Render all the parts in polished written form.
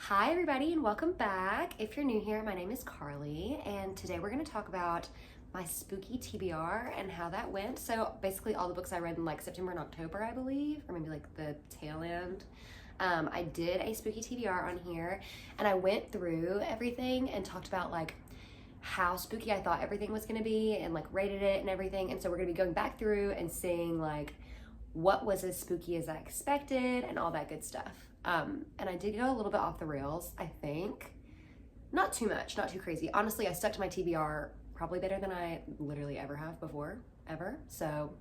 Hi everybody and welcome back. If you're new here, my name is Carly and today we're going to talk about my spooky TBR and how that went. So basically all the books I read in like September and October, I believe, or maybe like the tail end. I did a spooky TBR on here and I went through everything and talked about like how spooky I thought everything was going to be and like rated it and everything. And so we're going to be going back through and seeing like what was as spooky as I expected and all that good stuff. And I did go a little bit off the rails, I think. Not too much, not too crazy. Honestly, I stuck to my TBR probably better than I literally ever have before, ever. So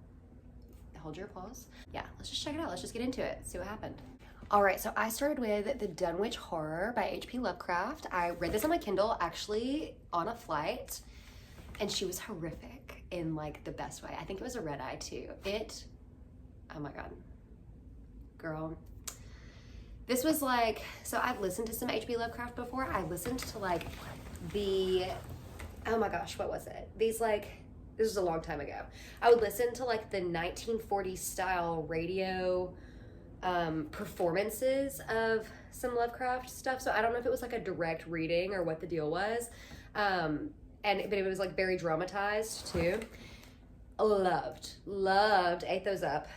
hold your applause. Yeah, let's just check it out. Let's just get into it, see what happened. All right, so I started with The Dunwich Horror by H.P. Lovecraft. I read this on my Kindle, actually on a flight, and she was horrific in like the best way. I think it was a red eye too. Oh my God, girl. This was like, so I've listened to some H.P. Lovecraft before. I listened to like oh my gosh, what was it? This was a long time ago. I would listen to like the 1940s style radio performances of some Lovecraft stuff. So I don't know if it was like a direct reading or what the deal was. But it was like very dramatized too. Loved, ate those up.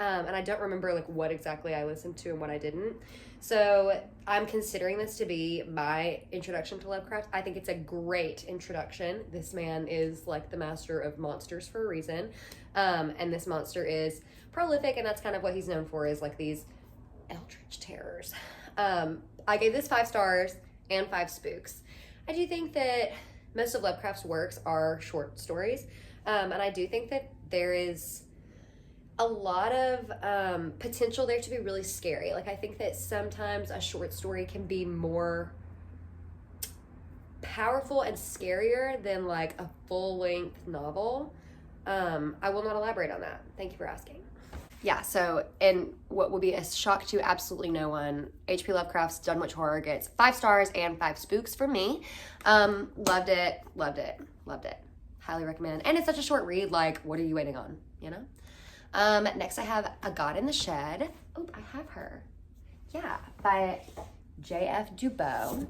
And I don't remember like what exactly I listened to and what I didn't. So I'm considering this to be my introduction to Lovecraft. I think it's a great introduction. This man is like the master of monsters for a reason. And this monster is prolific, and that's kind of what he's known for, is like these eldritch terrors. I gave this 5 stars and 5 spooks. I do think that most of Lovecraft's works are short stories. And I do think that there is a lot of potential there to be really scary. Like, I think that sometimes a short story can be more powerful and scarier than like a full-length novel. I will not elaborate on that. Thank you for asking. Yeah, so, and what will be a shock to absolutely no one, H.P. Lovecraft's Dunwich Horror gets 5 stars and 5 spooks from me. Loved it. Highly recommend. And it's such a short read, like, what are you waiting on, you know? Next I have A God in the Shed. Oh, I have her. Yeah, by J.F. Dubois.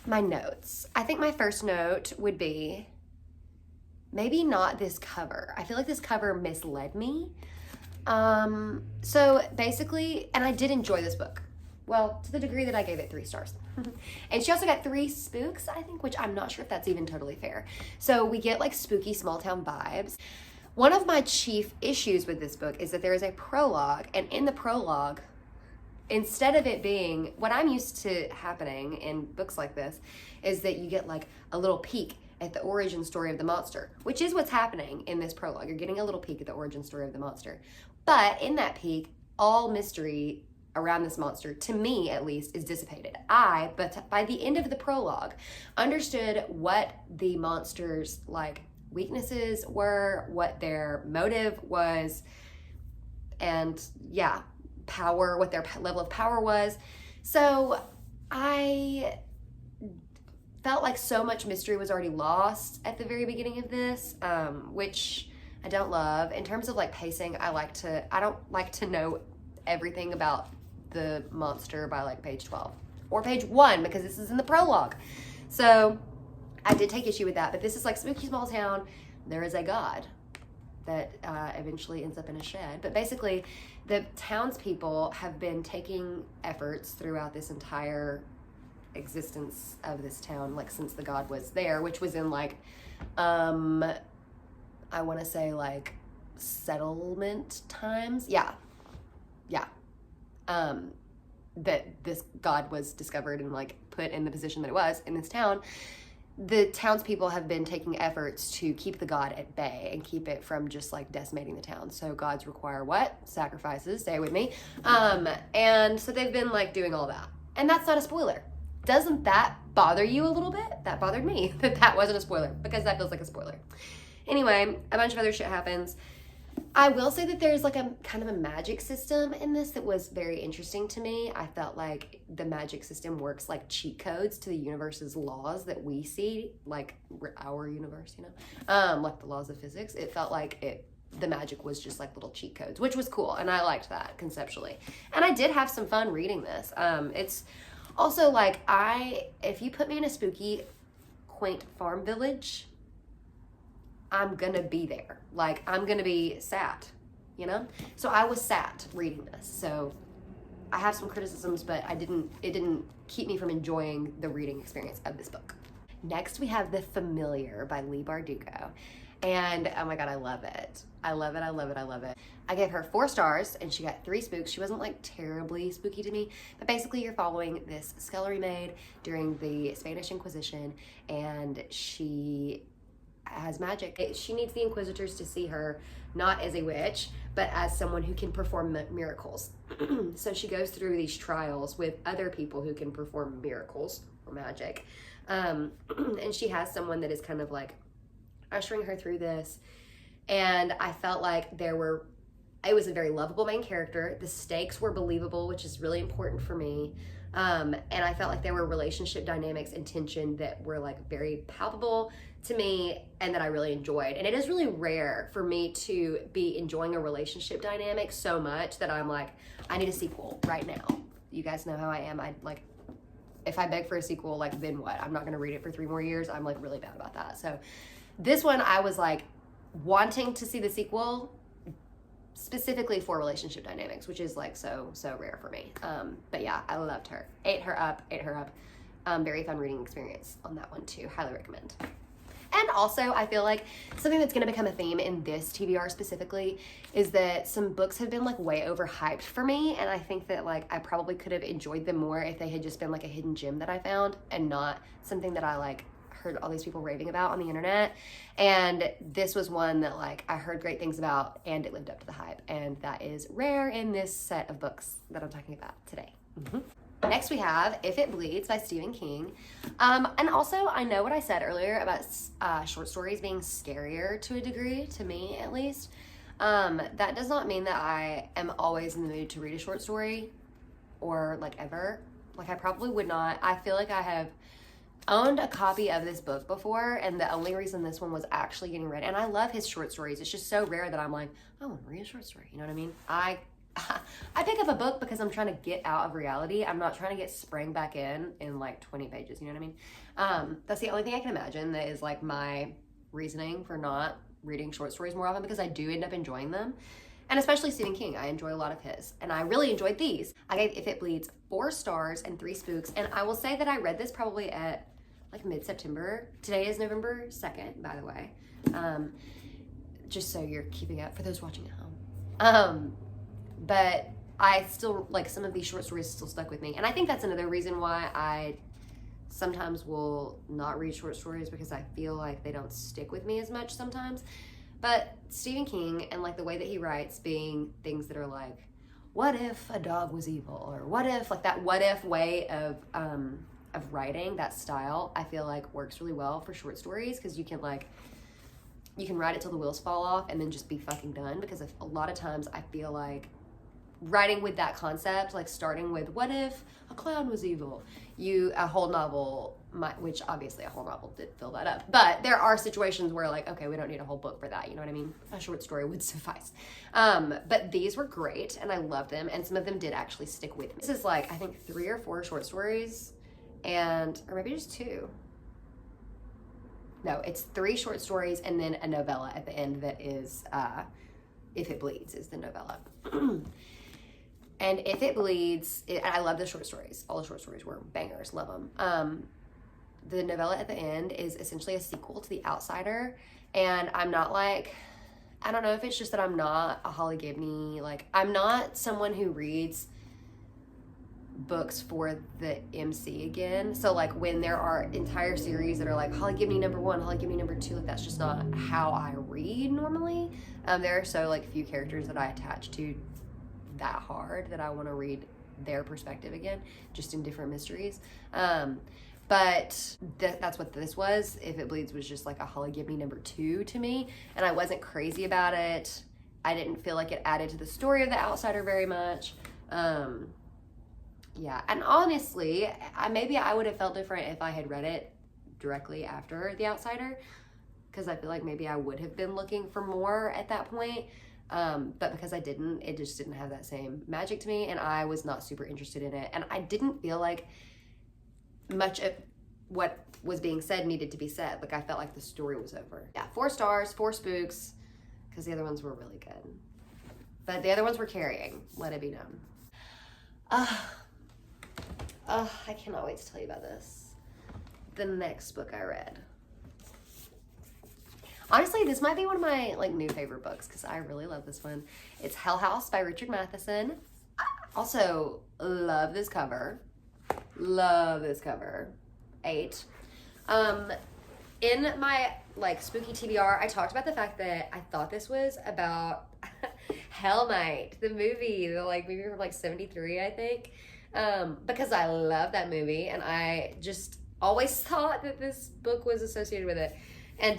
My notes. I think my first note would be maybe not this cover. I feel like this cover misled me. So basically, and I did enjoy this book. Well, to the degree that I gave it 3 stars. And she also got 3 spooks, I think, which I'm not sure if that's even totally fair. So we get like spooky small town vibes. One of my chief issues with this book is that there is a prologue, and in the prologue, instead of it being, what I'm used to happening in books like this is that you get like a little peek at the origin story of the monster, which is what's happening in this prologue. You're getting a little peek at the origin story of the monster. But in that peek, all mystery around this monster, to me at least, is dissipated. But by the end of the prologue, understood what the monster's like weaknesses were, what their motive was, and yeah, power, what their level of power was. So I felt like so much mystery was already lost at the very beginning of this, which I don't love. In terms of like pacing, I don't like to know everything about the monster by like page 12 or page 1, because this is in the prologue. So I did take issue with that, but this is like spooky small town. There is a god that eventually ends up in a shed. But basically, the townspeople have been taking efforts throughout this entire existence of this town, like since the god was there, which was in like, I want to say like settlement times. Yeah. That this god was discovered and like put in the position that it was in this town. The townspeople have been taking efforts to keep the god at bay and keep it from just like decimating the town. So gods require what? Sacrifices, stay with me. And so they've been like doing all that. And that's not a spoiler. Doesn't that bother you a little bit? That bothered me, that wasn't a spoiler, because that feels like a spoiler. Anyway, a bunch of other shit happens. I will say that there's like a kind of a magic system in this that was very interesting to me. I felt like the magic system works like cheat codes to the universe's laws that we see, like our universe, you know, like the laws of physics. It felt like it the magic was just like little cheat codes, which was cool. And I liked that conceptually. And I did have some fun reading this. It's also like, if you put me in a spooky, quaint farm village, I'm gonna be there. Like, I'm gonna be sat, you know? So I was sat reading this. So I have some criticisms, but it didn't keep me from enjoying the reading experience of this book. Next, we have The Familiar by Leigh Bardugo. And oh my God, I love it. I love it, I love it, I love it. I gave her 4 stars and she got 3 spooks. She wasn't like terribly spooky to me, but basically you're following this scullery maid during the Spanish Inquisition, and she has magic. She needs the inquisitors to see her not as a witch, but as someone who can perform miracles. So she goes through these trials with other people who can perform miracles or magic. And she has someone that is kind of like ushering her through this. And I felt like it was a very lovable main character. The stakes were believable, which is really important for me. And I felt like there were relationship dynamics and tension that were like very palpable to me and that I really enjoyed. And it is really rare for me to be enjoying a relationship dynamic so much that I'm like, I need a sequel right now. You guys know how I am. If I beg for a sequel, like, then what? I'm not gonna read it for 3 more years. I'm like really bad about that. So this one, I was like wanting to see the sequel specifically for relationship dynamics, which is like so rare for me. But yeah, I loved her. Ate her up. Very fun reading experience on that one too. Highly recommend. And also, I feel like something that's going to become a theme in this TBR specifically is that some books have been like way overhyped for me, and I think that like I probably could have enjoyed them more if they had just been like a hidden gem that I found and not something that I like heard all these people raving about on the internet. And this was one that like I heard great things about and it lived up to the hype, and that is rare in this set of books that I'm talking about today. Next we have If It Bleeds by Stephen King. And also, I know what I said earlier about short stories being scarier to a degree, to me at least. That does not mean that I am always in the mood to read a short story, or like ever. Like, I probably would not. I feel like I have owned a copy of this book before, and the only reason this one was actually getting read, and I love his short stories. It's just so rare that I'm like, I want to read a short story. You know what I mean? I pick up a book because I'm trying to get out of reality. I'm not trying to get sprang back in like 20 pages. You know what I mean? That's the only thing I can imagine that is like my reasoning for not reading short stories more often, because I do end up enjoying them. And especially Stephen King, I enjoy a lot of his. And I really enjoyed these. I gave If It Bleeds 4 stars and 3 spooks. And I will say that I read this probably at like mid-September. Today is November 2nd, by the way. Just so you're keeping up for those watching at home. But I still, like, some of these short stories still stuck with me. And I think that's another reason why I sometimes will not read short stories, because I feel like they don't stick with me as much sometimes. But Stephen King, and like the way that he writes, being things that are like, what if a dog was evil? Or what if, like that what if way of writing, that style, I feel like works really well for short stories, because you can write it till the wheels fall off and then just be fucking done. Because a lot of times I feel like writing with that concept, like starting with what if a clown was evil, a whole novel which obviously a whole novel did fill that up, but there are situations where like, okay, we don't need a whole book for that, you know what I mean? A short story would suffice. But these were great and I loved them, and some of them did actually stick with me. This is like, I think 3 or 4 short stories, or maybe just 2. No, it's 3 short stories and then a novella at the end that is If It Bleeds is the novella. And If It Bleeds, I love the short stories. All the short stories were bangers, love them. The novella at the end is essentially a sequel to The Outsider. And I'm not like, I don't know if it's just that I'm not a Holly Gibney, like I'm not someone who reads books for the MC again. So like when there are entire series that are like Holly Gibney #1, Holly Gibney #2, like that's just not how I read normally. There are so like few characters that I attach to that hard that I want to read their perspective again, just in different mysteries. But that's what this was. If It Bleeds was just like a Holly Gibney #2 to me, and I wasn't crazy about it. I didn't feel like it added to the story of The Outsider very much. Yeah, and honestly, maybe I would have felt different if I had read it directly after The Outsider. because I feel like maybe I would have been looking for more at that point. But because I didn't, it just didn't have that same magic to me, and I was not super interested in it. And I didn't feel like much of what was being said needed to be said. Like, I felt like the story was over. Yeah, 4 stars, 4 spooks, because the other ones were really good. But the other ones were carrying, let it be known. I cannot wait to tell you about this. The next book I read. Honestly, this might be one of my like new favorite books because I really love this one. It's Hell House by Richard Matheson. I also love this cover. Love this cover. 8. In my like spooky TBR, I talked about the fact that I thought this was about Hell Night, the movie, the like movie from like 73, I think. Because I love that movie, and I just always thought that this book was associated with it. And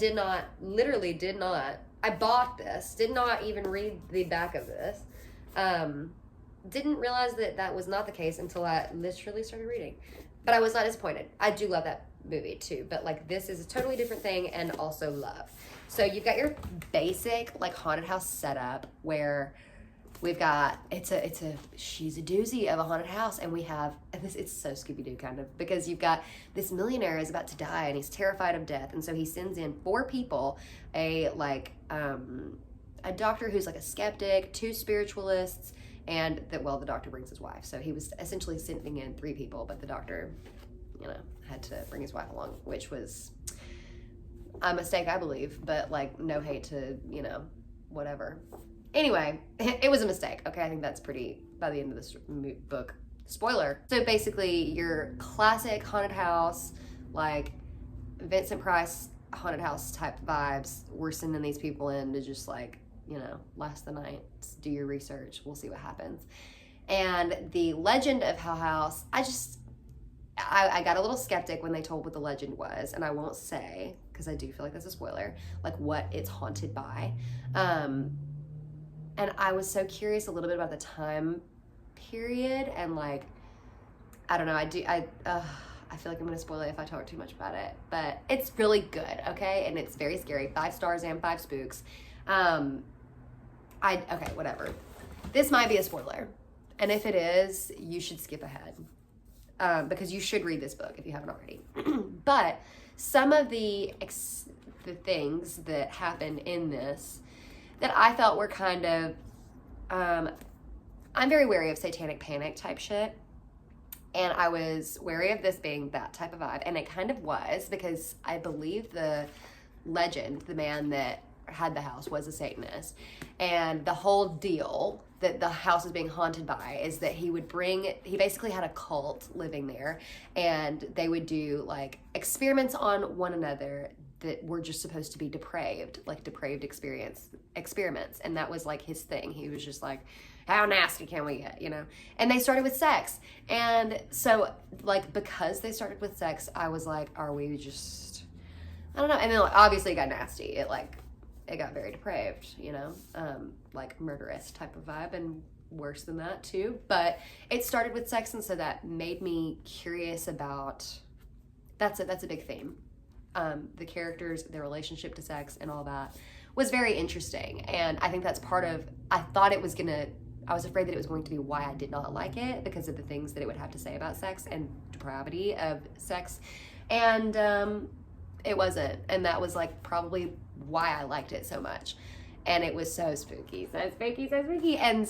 literally did not. I bought this, did not even read the back of this. Didn't realize that was not the case until I literally started reading. But I was not disappointed. I do love that movie too, but like this is a totally different thing and also love. So you've got your basic like haunted house setup where we've got, she's a doozy of a haunted house, and we have, and this, it's so Scooby-Doo kind of, because you've got this millionaire is about to die and he's terrified of death, and so he sends in 4 people, a doctor who's like a skeptic, 2 spiritualists, and the doctor brings his wife. So he was essentially sending in 3 people, but the doctor, had to bring his wife along, which was a mistake, I believe, but like no hate to, whatever. Anyway, it was a mistake. Okay, I think that's pretty, by the end of this book, spoiler. So basically, your classic haunted house, like Vincent Price haunted house type vibes, we're sending these people in to just like, last the night, do your research, we'll see what happens. And the legend of Hell House, I got a little skeptic when they told what the legend was, and I won't say, because I do feel like that's a spoiler, like what it's haunted by. And I was so curious a little bit about the time period, and like, I don't know, I feel like I'm gonna spoil it if I talk too much about it, but it's really good, okay? And it's very scary. 5 stars and 5 spooks. Okay, whatever. This might be a spoiler, and if it is, you should skip ahead, because you should read this book if you haven't already. But some of the things that happen in this that I felt were kind of, I'm very wary of satanic panic type shit. And I was wary of this being that type of vibe. And it kind of was, because I believe the legend, the man that had the house, was a Satanist. And the whole deal that the house is being haunted by is that he basically had a cult living there. And they would do like experiments on one another that were just supposed to be depraved experiments. And that was like his thing. He was just like, how nasty can we get, And they started with sex. And so like, because they started with sex, I was like, are we just, I don't know. And then like, obviously it got nasty. It got very depraved, like murderous type of vibe, and worse than that too. But it started with sex. And so that made me curious about, that's a big theme. The characters, their relationship to sex and all that was very interesting. And I think that's part of, I was afraid that it was going to be why I did not like it, because of the things that it would have to say about sex and depravity of sex. And it wasn't. And that was like probably why I liked it so much. And it was so spooky, so spooky, so spooky. And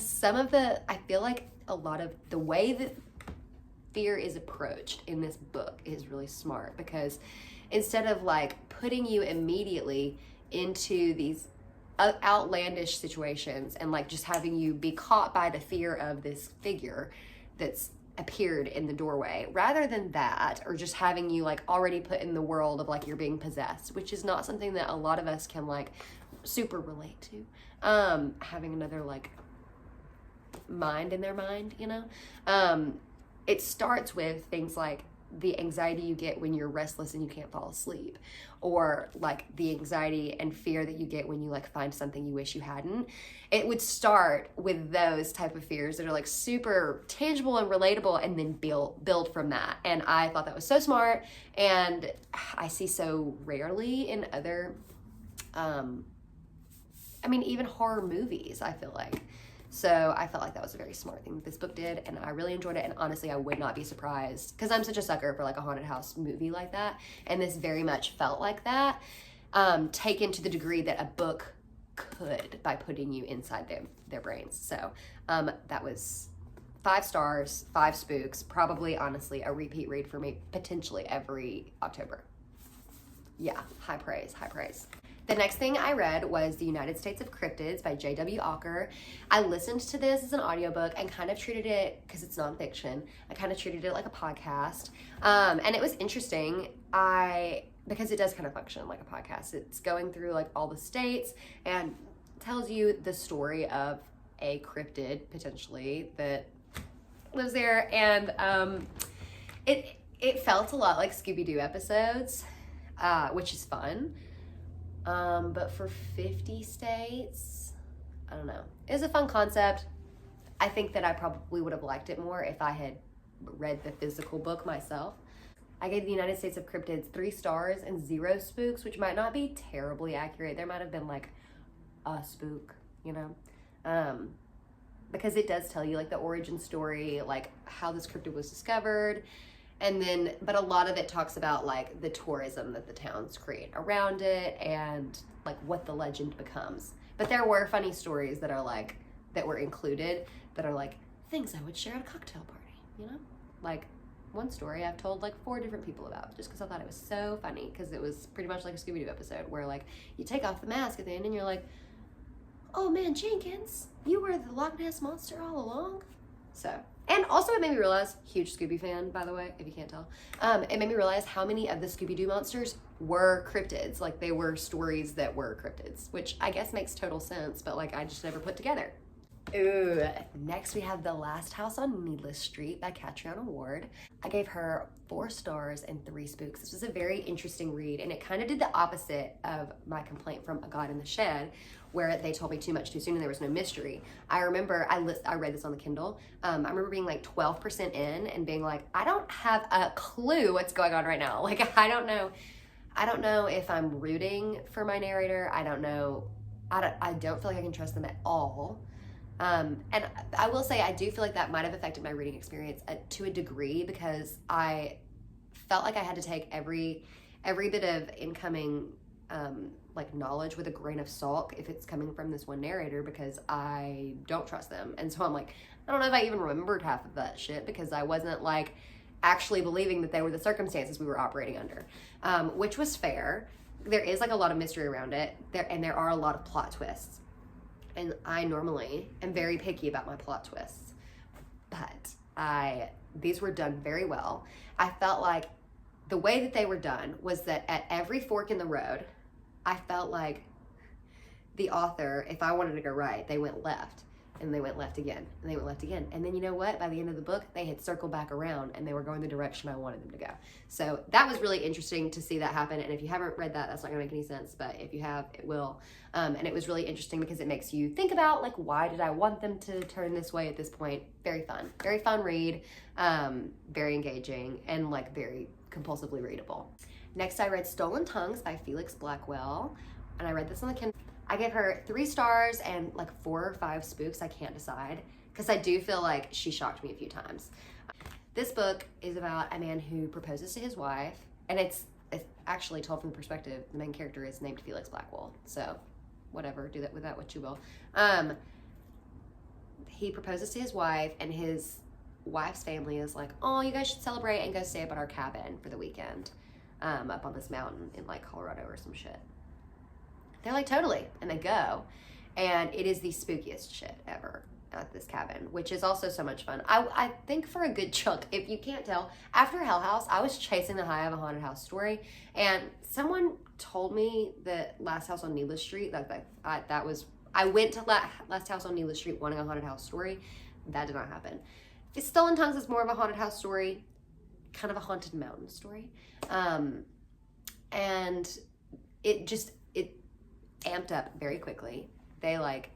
I feel like a lot of the way that fear is approached in this book is really smart, because instead of like putting you immediately into these outlandish situations and like just having you be caught by the fear of this figure that's appeared in the doorway, rather than that, or just having you like already put in the world of like you're being possessed, which is not something that a lot of us can like super relate to, having another like mind in their mind, it starts with things like the anxiety you get when you're restless and you can't fall asleep, or like the anxiety and fear that you get when you like find something you wish you hadn't. It would start with those type of fears that are like super tangible and relatable, and then build from that. And I thought that was so smart, and I see so rarely in other I mean, even horror movies, I feel like. So I felt like that was a very smart thing that this book did, and I really enjoyed it. And honestly, I would not be surprised, because I'm such a sucker for like a haunted house movie like that, and this very much felt like that, taken to the degree that a book could by putting you inside their brains. So that was 5 stars, 5 spooks, probably honestly a repeat read for me, potentially every October. Yeah, high praise, high praise. The next thing I read was The United States of Cryptids by J.W. Ocker. I listened to this as an audiobook and kind of treated it, because it's nonfiction, I kind of treated it like a podcast. And it was interesting, because it does kind of function like a podcast. It's going through like all the states and tells you the story of a cryptid, potentially, that lives there. And it felt a lot like Scooby-Doo episodes, which is fun. But for 50 states, I don't know. It was a fun concept. I think that I probably would have liked it more if I had read the physical book myself. I gave The United States of Cryptids 3 stars and 0 spooks, which might not be terribly accurate. There might have been like a spook, you know? Because it does tell you like the origin story, like how this cryptid was discovered. And then, but a lot of it talks about like the tourism that the towns create around it and like what the legend becomes. But there were funny stories that are like, that were included that are like things I would share at a cocktail party, you know? Like one story I've told like 4 different people about just because I thought it was so funny, because it was pretty much like a Scooby-Doo episode where like you take off the mask at the end and you're like, oh man, Jenkins, you were the Loch Ness Monster all along? So, and also it made me realize, huge Scooby fan, by the way, if you can't tell, it made me realize how many of the Scooby-Doo monsters were cryptids. Like they were stories that were cryptids, which I guess makes total sense, but like I just never put together. Ooh, next we have The Last House on Needless Street by Catriona Ward. I gave her 4 stars and 3 spooks. This was a very interesting read, and it kind of did the opposite of my complaint from A God in the Shed, where they told me too much too soon and there was no mystery. I remember, I read this on the Kindle. I remember being like 12% in and being like, I don't have a clue what's going on right now. Like, I don't know if I'm rooting for my narrator. I don't feel like I can trust them at all. And I will say, I do feel like that might have affected my reading experience to a degree, because I felt like I had to take every bit of incoming like knowledge with a grain of salt if it's coming from this one narrator, because I don't trust them. And so I'm like, I don't know if I even remembered half of that shit, because I wasn't like actually believing that they were the circumstances we were operating under, which was fair. There is like a lot of mystery around it and there are a lot of plot twists. And I normally am very picky about my plot twists, but these were done very well. I felt like the way that they were done was that at every fork in the road, I felt like the author, if I wanted to go right, they went left, and they went left again, and they went left again. And then you know what? By the end of the book, they had circled back around and they were going the direction I wanted them to go. So that was really interesting to see that happen. And if you haven't read that, that's not gonna make any sense, but if you have, it will. And it was really interesting because it makes you think about like, why did I want them to turn this way at this point? Very fun read, very engaging, and like very compulsively readable. Next, I read Stolen Tongues by Felix Blackwell, and I read this on the Kindle. I gave her 3 stars and like 4 or 5 spooks. I can't decide, because I do feel like she shocked me a few times. This book is about a man who proposes to his wife, and it's actually told from the perspective, the main character is named Felix Blackwell, so whatever, do that with that what you will. He proposes to his wife, and his wife's family is like, oh, you guys should celebrate and go stay up at our cabin for the weekend, up on this mountain in like Colorado or some shit. They're like, totally, and they go, and it is the spookiest shit ever at this cabin, which is also so much fun. I think for a good chunk, if you can't tell, after Hell House, I was chasing the high of a haunted house story, and someone told me that Last House on Needless Street, I went to Last House on Needless Street wanting a haunted house story. That did not happen. Stolen Tongues is more of a haunted house story, kind of a haunted mountain story, and it amped up very quickly.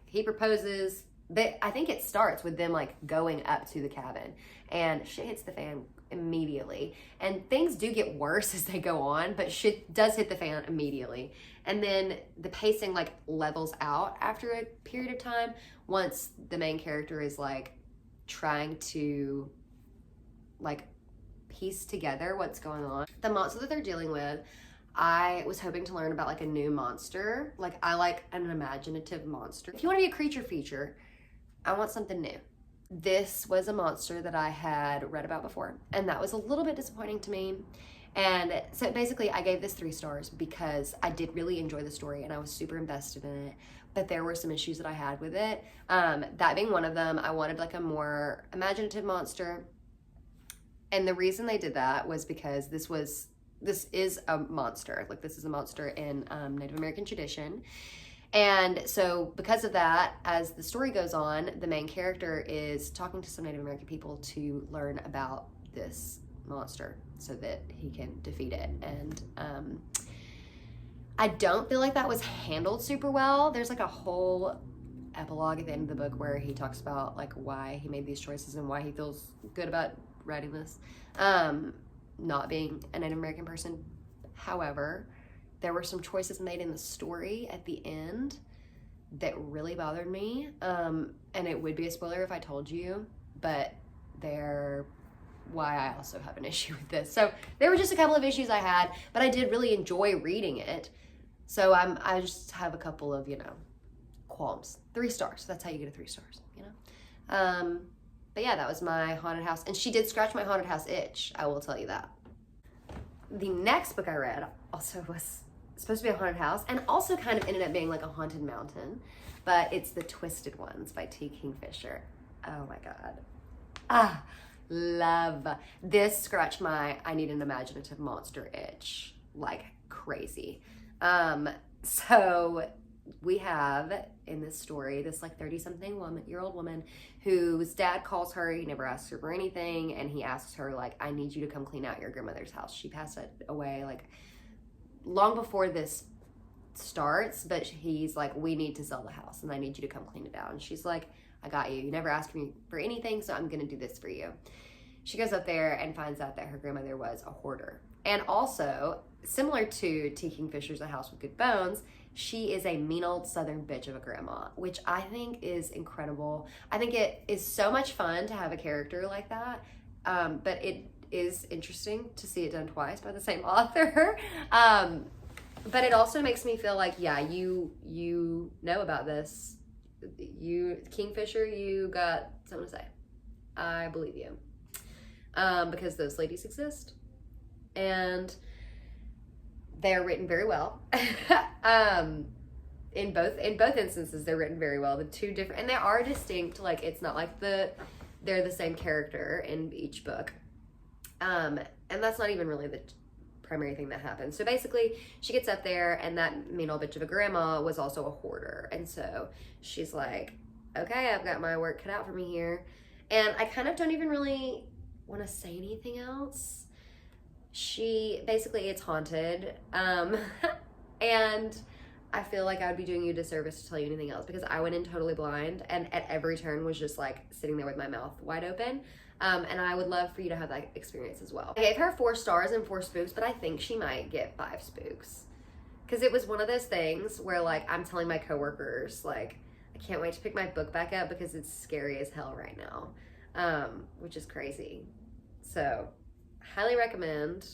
He proposes, but I think it starts with them like going up to the cabin, and shit hits the fan immediately. And things do get worse as they go on, but shit does hit the fan immediately. And then the pacing like levels out after a period of time once the main character is like trying to like piece together what's going on. The monster that they're dealing with, I was hoping to learn about like a new monster. Like I like an imaginative monster. If you want to be a creature feature, I want something new. This was a monster that I had read about before, and that was a little bit disappointing to me. And so basically I gave this 3 stars because I did really enjoy the story and I was super invested in it, but there were some issues that I had with it. That being one of them, I wanted like a more imaginative monster. And the reason they did that was because this is a monster. Like this is a monster in Native American tradition. And so because of that, as the story goes on, the main character is talking to some Native American people to learn about this monster so that he can defeat it. And I don't feel like that was handled super well. There's like a whole epilogue at the end of the book where he talks about like why he made these choices and why he feels good about writing this, not being a Native American person. However, there were some choices made in the story at the end that really bothered me. And it would be a spoiler if I told you, but they're why I also have an issue with this. So there were just a couple of issues I had, but I did really enjoy reading it. So I just have a couple of, qualms. 3 stars. That's how you get a 3 stars, But yeah, that was my haunted house. And she did scratch my haunted house itch. I will tell you that. The next book I read also was supposed to be a haunted house and also kind of ended up being like a haunted mountain, but it's The Twisted Ones by T. Kingfisher. Oh my God. Love. This scratched my I need an imaginative monster itch like crazy. So we have in this story this like 30-something-year-old woman whose dad calls her. He never asks her for anything, and he asks her like, I need you to come clean out your grandmother's house. She passed it away like long before this starts, but he's like, we need to sell the house and I need you to come clean it out. And she's like, I got you. You never asked me for anything, so I'm gonna do this for you. She goes up there and finds out that her grandmother was a hoarder. And also, similar to T. Kingfisher's A House with Good Bones, she is a mean old southern bitch of a grandma, which I think is incredible. I think it is so much fun to have a character like that, but it is interesting to see it done twice by the same author. But it also makes me feel like, yeah, you know about this. Kingfisher, you got something to say. I believe you. Because those ladies exist. And they're written very well. In both instances, they're written very well. The 2 different, and they are distinct. Like it's not like they're the same character in each book. And that's not even really the primary thing that happens. So basically, she gets up there, and that mean old bitch of a grandma was also a hoarder, and so she's like, "Okay, I've got my work cut out for me here," and I kind of don't even really want to say anything else. It's haunted, and I feel like I would be doing you a disservice to tell you anything else because I went in totally blind and at every turn was just like sitting there with my mouth wide open, and I would love for you to have that experience as well. I gave her 4 stars and 4 spooks, but I think she might get 5 spooks because it was one of those things where like I'm telling my coworkers like I can't wait to pick my book back up because it's scary as hell right now, which is crazy. So highly recommend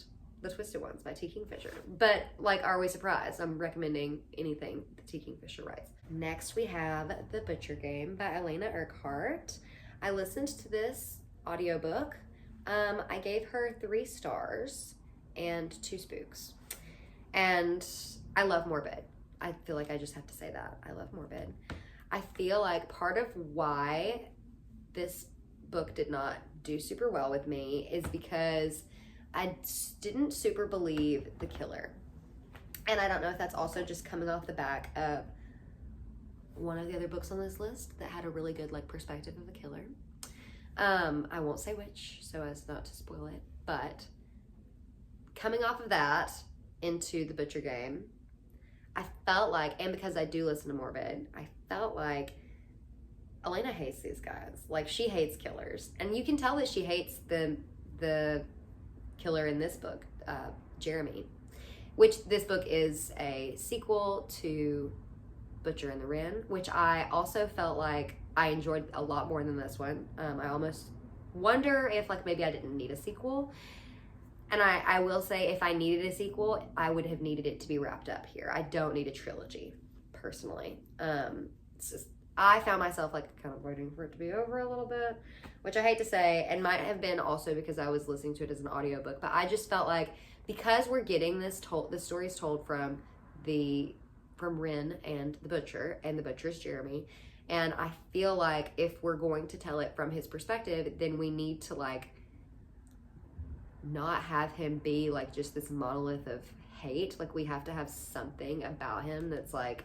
The Twisted Ones by T. Kingfisher. But like, are we surprised? I'm recommending anything that T. Kingfisher writes. Next we have The Butcher Game by Elena Urquhart. I listened to this audiobook. I gave her 3 stars and 2 spooks. And I love morbid. I feel like I just have to say that. I love morbid. I feel like part of why this book did not do super well with me is because I didn't super believe the killer. And I don't know if that's also just coming off the back of one of the other books on this list that had a really good like perspective of the killer. I won't say which so as not to spoil it, but coming off of that into The Butcher Game, I felt like, and because I do listen to morbid, I felt like Elena hates these guys. Like, she hates killers. And you can tell that she hates the killer in this book, Jeremy, which this book is a sequel to Butcher and the Wren, which I also felt like I enjoyed a lot more than this one. I almost wonder if, like, maybe I didn't need a sequel. And I will say, if I needed a sequel, I would have needed it to be wrapped up here. I don't need a trilogy, personally. It's just, I found myself, like, kind of waiting for it to be over a little bit, which I hate to say, and might have been also because I was listening to it as an audiobook. But I just felt like, because we're getting this story's told from Wren and the Butcher, and the Butcher's Jeremy, and I feel like if we're going to tell it from his perspective, then we need to, like, not have him be like just this monolith of hate. Like, we have to have something about him that's like,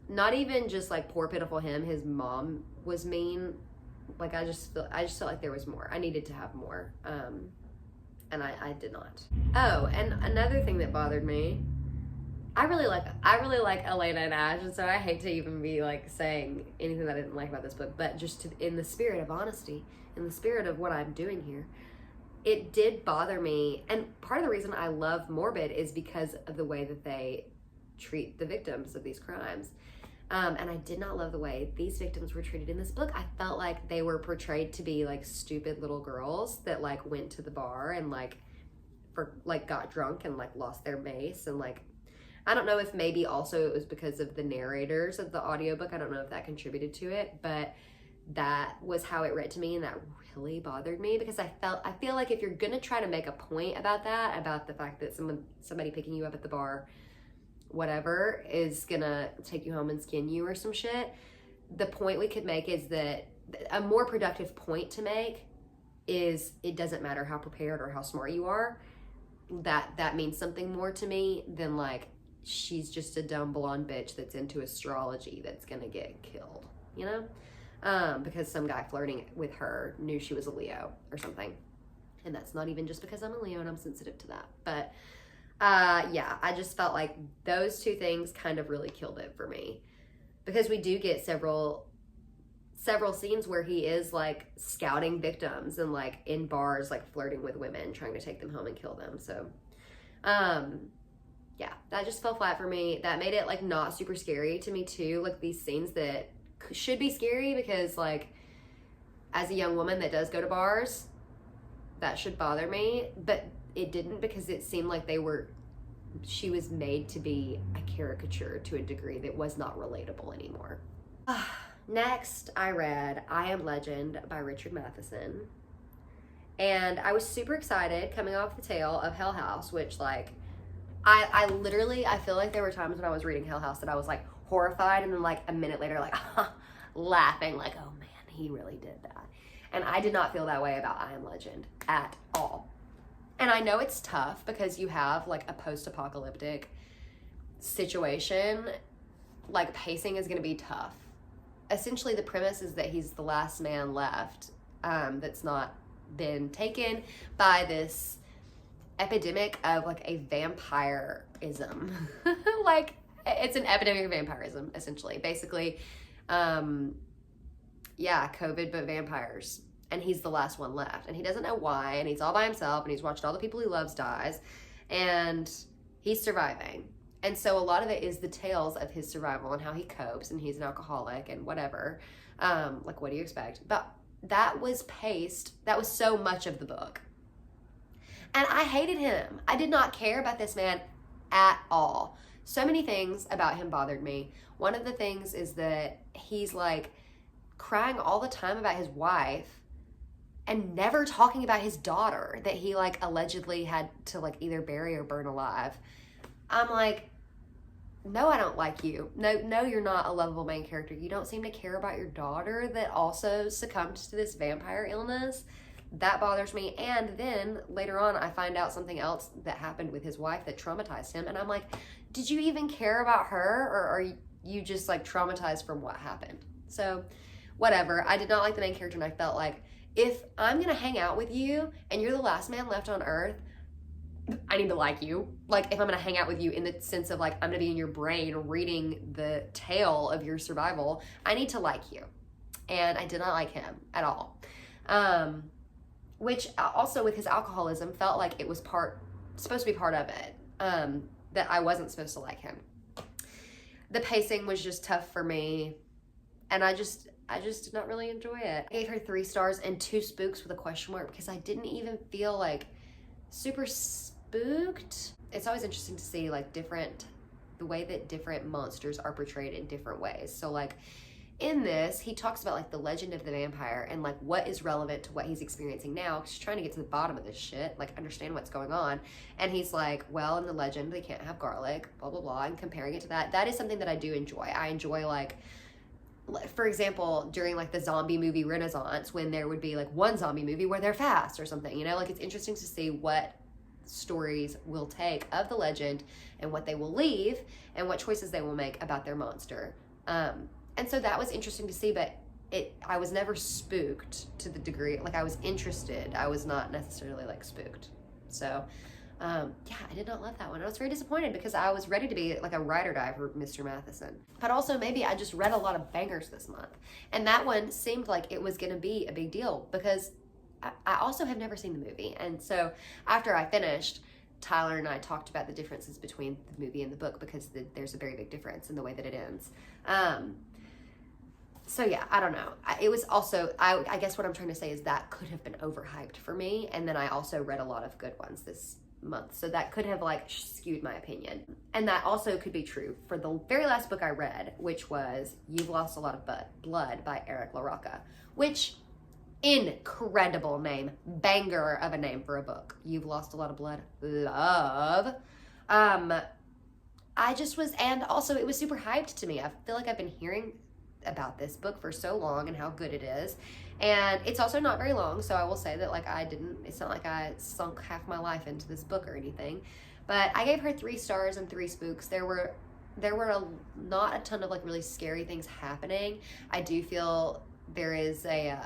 not even just like poor pitiful him, his mom was mean. Like, I just felt like there was more. I needed to have more, and I did not. Oh, and another thing that bothered me, I really like Elena and Ash, and so I hate to even be like saying anything that I didn't like about this book, but just in the spirit of honesty, in the spirit of what I'm doing here, it did bother me. And part of the reason I love Morbid is because of the way that they treat the victims of these crimes. And I did not love the way these victims were treated in this book. I felt like they were portrayed to be like stupid little girls that like went to the bar and like got drunk and like lost their mace. And like, I don't know if maybe also it was because of the narrators of the audiobook. I don't know if that contributed to it, but that was how it read to me, and that really bothered me, because I feel like if you're gonna try to make a point about that, about the fact that somebody picking you up at the bar, whatever, is gonna take you home and skin you or some shit, the point we could make is that a more productive point to make is, it doesn't matter how prepared or how smart you are. That means something more to me than like, she's just a dumb blonde bitch that's into astrology that's gonna get killed, you know? Because some guy flirting with her knew she was a Leo or something. And that's not even just because I'm a Leo and I'm sensitive to that. But yeah, I just felt like those two things kind of really killed it for me, because we do get several scenes where he is like scouting victims and like in bars, like flirting with women, trying to take them home and kill them. So yeah, that just fell flat for me. That made it like not super scary to me too. Like, these scenes that should be scary, because like, as a young woman that does go to bars, that should bother me, but it didn't, because it seemed like she was made to be a caricature to a degree that was not relatable anymore. Next, I read I Am Legend by Richard Matheson, and I was super excited coming off the tail of Hell House, which like, I literally, I feel like there were times when I was reading Hell House that I was like horrified, and then like a minute later, like laughing, like, oh man, he really did that. And I did not feel that way about I Am Legend at all. And I know it's tough because you have like a post-apocalyptic situation, like pacing is gonna be tough. Essentially the premise is that he's the last man left that's not been taken by this epidemic of like a vampirism. Like, it's an epidemic of vampirism, essentially. Basically, yeah, COVID, but vampires. And he's the last one left. And he doesn't know why, and he's all by himself, and he's watched all the people he loves dies, and he's surviving. And so a lot of it is the tales of his survival and how he copes, and he's an alcoholic and whatever. Like, what do you expect? But that was so much of the book. And I hated him. I did not care about this man at all. So many things about him bothered me. One of the things is that he's like crying all the time about his wife and never talking about his daughter that he like allegedly had to like either bury or burn alive. I'm like, no, I don't like you. No, you're not a lovable main character. You don't seem to care about your daughter that also succumbed to this vampire illness. That bothers me. And then later on, I find out something else that happened with his wife that traumatized him. And I'm like, did you even care about her? Or are you just like traumatized from what happened? So whatever. I did not like the main character, and I felt like, if I'm going to hang out with you and you're the last man left on earth, I need to like you. Like, if I'm gonna hang out with you in the sense of like, I'm gonna be in your brain reading the tale of your survival, I need to like you. And I did not like him at all. Which also with his alcoholism felt like it was supposed to be part of it. That I wasn't supposed to like him. The pacing was just tough for me. And I just did not really enjoy it. I gave her 3 stars and 2 spooks with a question mark because I didn't even feel like super spooked. It's always interesting to see like the way that different monsters are portrayed in different ways. So like in this, he talks about like the legend of the vampire and like what is relevant to what he's experiencing now. He's trying to get to the bottom of this shit, like understand what's going on. And he's like, well, in the legend, they can't have garlic, blah, blah, blah. And comparing it to that, that is something that I do enjoy. I enjoy like, for example, during like the zombie movie renaissance, when there would be like one zombie movie where they're fast or something, you know, like it's interesting to see what stories will take of the legend and what they will leave and what choices they will make about their monster. And so that was interesting to see, but I was never spooked to the degree, like I was interested. I was not necessarily like spooked. So yeah, I did not love that one. I was very disappointed because I was ready to be like a ride or die for Mr. Matheson. But also maybe I just read a lot of bangers this month. And that one seemed like it was going to be a big deal because I also have never seen the movie. And so after I finished, Tyler and I talked about the differences between the movie and the book because there's a very big difference in the way that it ends. So yeah, I don't know. It was also, I guess what I'm trying to say is that could have been overhyped for me. And then I also read a lot of good ones this month. So that could have like skewed my opinion. And that also could be true for the very last book I read, which was You've Lost a Lot of Blood by Eric LaRocca, which incredible name, banger of a name for a book. You've Lost a Lot of Blood, love. I just was, and also it was super hyped to me. I feel like I've been hearing about this book for so long and how good it is. And it's also not very long, so I will say that like it's not like I sunk half my life into this book or anything. But I gave her 3 stars and 3 spooks. There were not a ton of like really scary things happening. I do feel there is a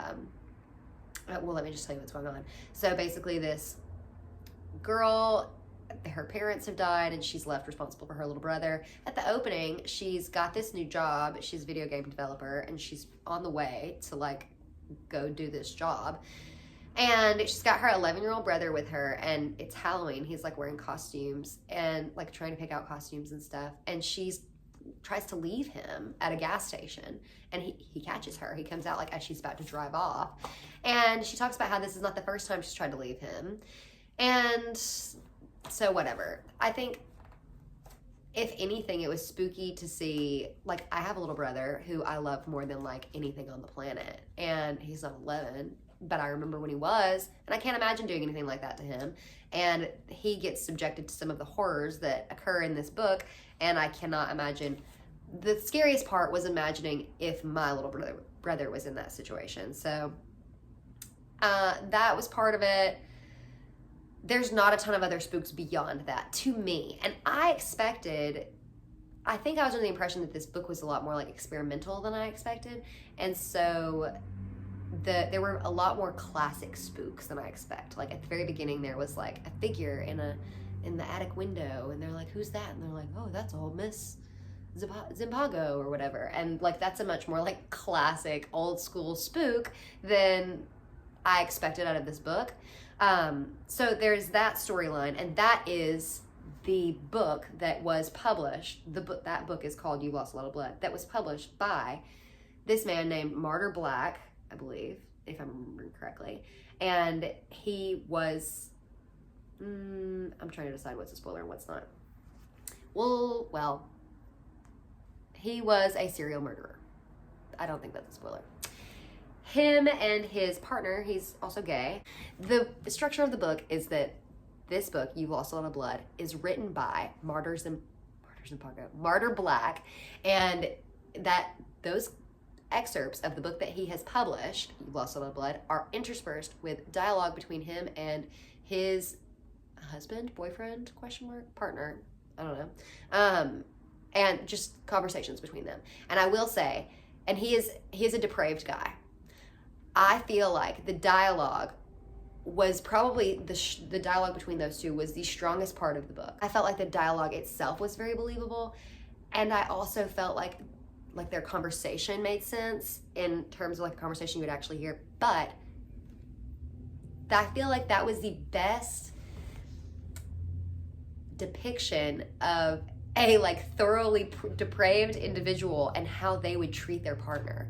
well, let me just tell you what's going on. So basically this girl, her parents have died and she's left responsible for her little brother. At the opening, she's got this new job. She's a video game developer and she's on the way to like go do this job. And she's got her 11-year-old brother with her and it's Halloween. He's like wearing costumes and like trying to pick out costumes and stuff. And tries to leave him at a gas station and he catches her. He comes out like as she's about to drive off. And she talks about how this is not the first time she's tried to leave him. And so whatever. I think if anything, it was spooky to see, like I have a little brother who I love more than like anything on the planet. And he's not 11, but I remember when he was, and I can't imagine doing anything like that to him. And he gets subjected to some of the horrors that occur in this book. And I cannot imagine. The scariest part was imagining if my little brother was in that situation. So that was part of it. There's not a ton of other spooks beyond that to me. And I think I was under the impression that this book was a lot more like experimental than I expected. And so there were a lot more classic spooks than I expect. Like at the very beginning, there was like a figure in the attic window and they're like, who's that? And they're like, oh, that's old Miss Zimpago or whatever. And like, that's a much more like classic old school spook than I expected out of this book. So there's that storyline, and that is the book that was published. That book is called You Lost a Lot of Blood. That was published by this man named Martyr Black, I believe, if I'm remembering correctly. And he was, I'm trying to decide what's a spoiler and what's not. Well, he was a serial murderer. I don't think that's a spoiler. Him and his partner, he's also gay. The structure of the book is that this book, You've Lost a Lot of Blood, is written by Martyr Black, and that those excerpts of the book that he has published, You've Lost a Lot of Blood, are interspersed with dialogue between him and his husband, boyfriend, partner, I don't know, and just conversations between them. And I will say, and he is a depraved guy. I feel like the dialogue was probably the dialogue between those two was the strongest part of the book. I felt like the dialogue itself was very believable, and I also felt like their conversation made sense in terms of like a conversation you would actually hear. But I feel like that was the best depiction of a like thoroughly depraved individual and how they would treat their partner.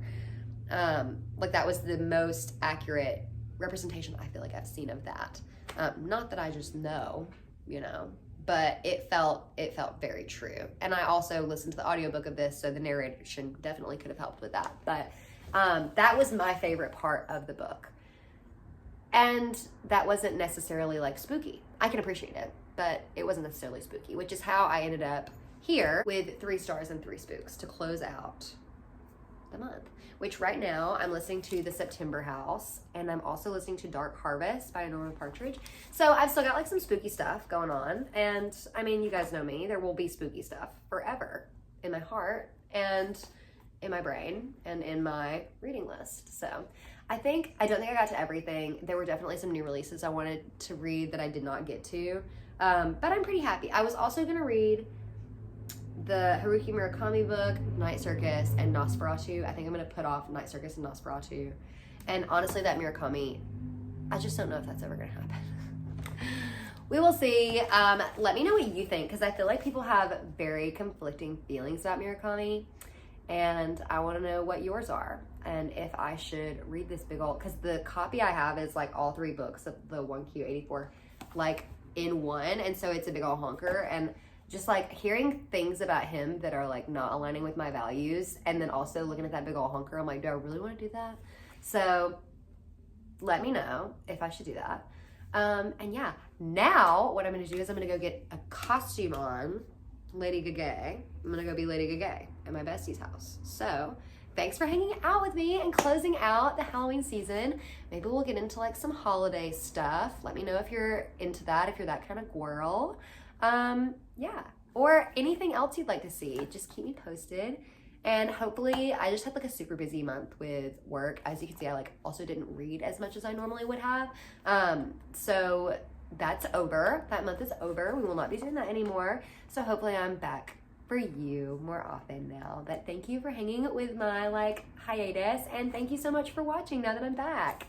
Like that was the most accurate representation I feel like I've seen of that. Not that I just know, you know, but it felt very true. And I also listened to the audiobook of this, so the narration definitely could have helped with that. But that was my favorite part of the book. And that wasn't necessarily like spooky. I can appreciate it, but it wasn't necessarily spooky, which is how I ended up here with 3 stars and 3 spooks to close out the month. Which right now I'm listening to The September House, and I'm also listening to Dark Harvest by Norma Partridge. So I've still got like some spooky stuff going on, and I mean, you guys know me, there will be spooky stuff forever in my heart and in my brain and in my reading list. So I don't think I got to everything. There were definitely some new releases I wanted to read that I did not get to, but I'm pretty happy. I was also gonna read the Haruki Murakami book, Night Circus, and Nosferatu. I think I'm going to put off Night Circus and Nosferatu. And honestly, that Murakami, I just don't know if that's ever going to happen. We will see. Let me know what you think, because I feel like people have very conflicting feelings about Murakami, and I want to know what yours are, and if I should read this big old, because the copy I have is like all 3 books of the 1Q84, like in one, and so it's a big old honker, and just like hearing things about him that are like not aligning with my values, and then also looking at that big old hunker, I'm like, do I really want to do that? So let me know if I should do that. And yeah, now what I'm going to do is I'm going to go get a costume on, Lady Gaga. I'm going to go be Lady Gaga at my bestie's house. So thanks for hanging out with me and closing out the Halloween season. Maybe we'll get into like some holiday stuff. Let me know if you're into that, if you're that kind of girl. Yeah, or anything else you'd like to see. Just keep me posted, and hopefully I just had like a super busy month with work. As you can see, I like also didn't read as much as I normally would have, so that's over. That month is over. We will not be doing that anymore, so hopefully I'm back for you more often now. But thank you for hanging with my like hiatus, and thank you so much for watching now that I'm back.